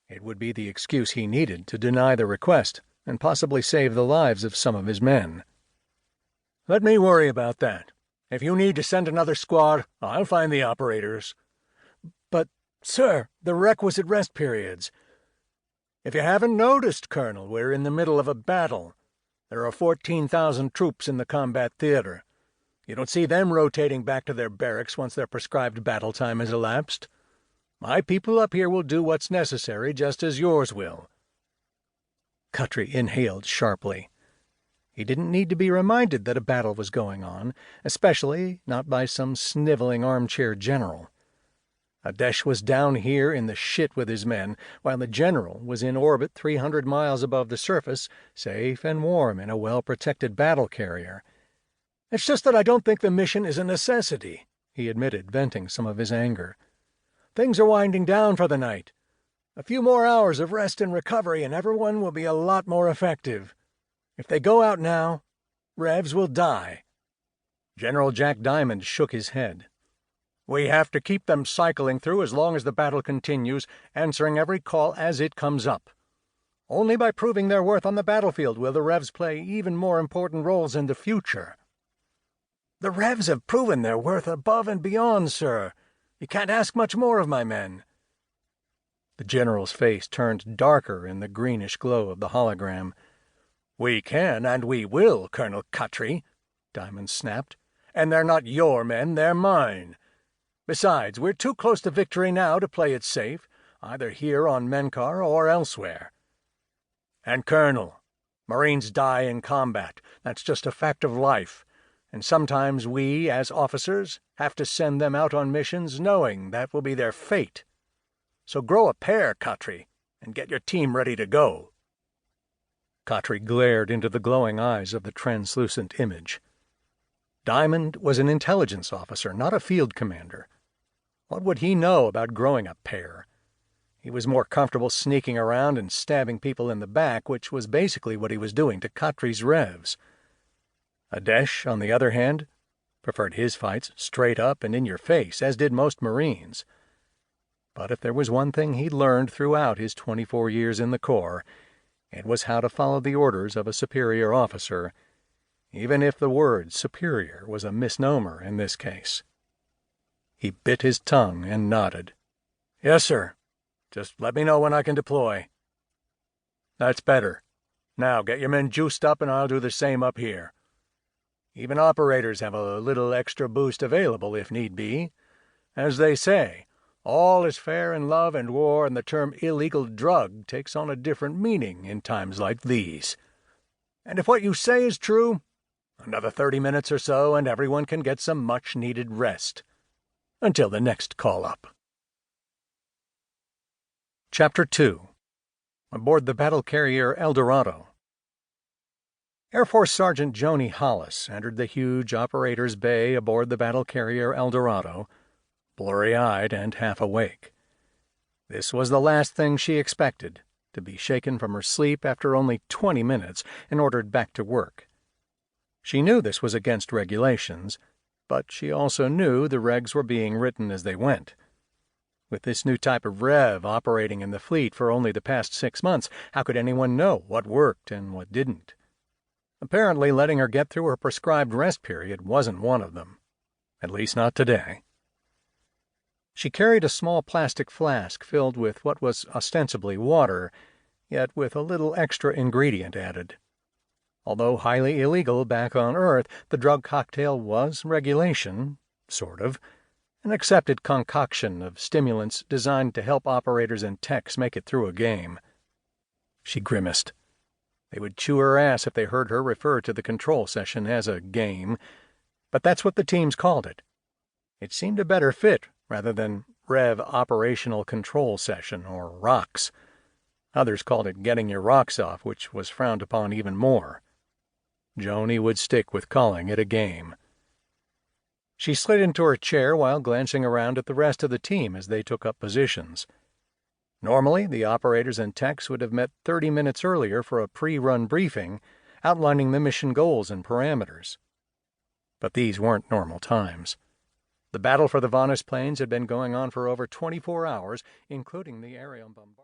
It would be the excuse he needed to deny the request and possibly save the lives of some of his men. "Let me worry about that. If you need to send another squad, I'll find the operators." "But, sir, the requisite rest periods." "If you haven't noticed, Colonel, we're in the middle of a battle. There are 14,000 troops in the combat theater. You don't see them rotating back to their barracks once their prescribed battle time has elapsed. My people up here will do what's necessary, just as yours will." Khatri inhaled sharply. He didn't need to be reminded that a battle was going on, especially not by some sniveling armchair general. Adesh was down here in the shit with his men, while the general was in orbit 300 miles above the surface, safe and warm in a well-protected battle carrier. "It's just that I don't think the mission is a necessity," he admitted, venting some of his anger. "Things are winding down for the night. A few more hours of rest and recovery and everyone will be a lot more effective. If they go out now, REVs will die." General Jack Diamond shook his head. "We have to keep them cycling through as long as the battle continues, answering every call as it comes up. Only by proving their worth on the battlefield will the REVs play even more important roles in the future." "The REVs have proven their worth above and beyond, sir. You can't ask much more of my men." The general's face turned darker in the greenish glow of the hologram. "We can and we will, Colonel Khatri," Diamond snapped. "And they're not your men, they're mine. Besides, we're too close to victory now to play it safe, either here on Menkar or elsewhere. And, Colonel, Marines die in combat. That's just a fact of life. And sometimes we, as officers, have to send them out on missions knowing that will be their fate. So grow a pair, Khatri, and get your team ready to go." Khatri glared into the glowing eyes of the translucent image. Diamond was an intelligence officer, not a field commander. What would he know about growing a pair? He was more comfortable sneaking around and stabbing people in the back, which was basically what he was doing to Khatri's REVs. Adesh, on the other hand, preferred his fights straight up and in your face, as did most Marines. But if there was one thing he'd learned throughout his 24 years in the Corps, it was how to follow the orders of a superior officer, even if the word superior was a misnomer in this case. He bit his tongue and nodded. "Yes, sir. Just let me know when I can deploy." "That's better. Now get your men juiced up and I'll do the same up here. Even operators have a little extra boost available if need be. As they say, all is fair in love and war, and the term illegal drug takes on a different meaning in times like these. And if what you say is true, another 30 minutes or so and everyone can get some much-needed rest. Until the next call-up." Chapter 2. Aboard the battle carrier Eldorado. Air Force Sergeant Joni Hollis entered the huge operator's bay aboard the battle carrier Eldorado, blurry-eyed and half awake. This was the last thing she expected, to be shaken from her sleep after only 20 minutes and ordered back to work. She knew this was against regulations, but she also knew the regs were being written as they went. With this new type of REV operating in the fleet for only the past 6 months, how could anyone know what worked and what didn't? Apparently, letting her get through her prescribed rest period wasn't one of them. At least not today. She carried a small plastic flask filled with what was ostensibly water, yet with a little extra ingredient added. Although highly illegal back on Earth, the drug cocktail was regulation, sort of, an accepted concoction of stimulants designed to help operators and techs make it through a game. She grimaced. They would chew her ass if they heard her refer to the control session as a game, but that's what the teams called it. It seemed a better fit rather than REV Operational Control Session, or ROCS. Others called it getting your rocks off, which was frowned upon even more. Joni would stick with calling it a game. She slid into her chair while glancing around at the rest of the team as they took up positions. Normally, the operators and techs would have met 30 minutes earlier for a pre-run briefing, outlining the mission goals and parameters. But these weren't normal times. The battle for the Vannis Plains had been going on for over 24 hours, including the aerial bombardment.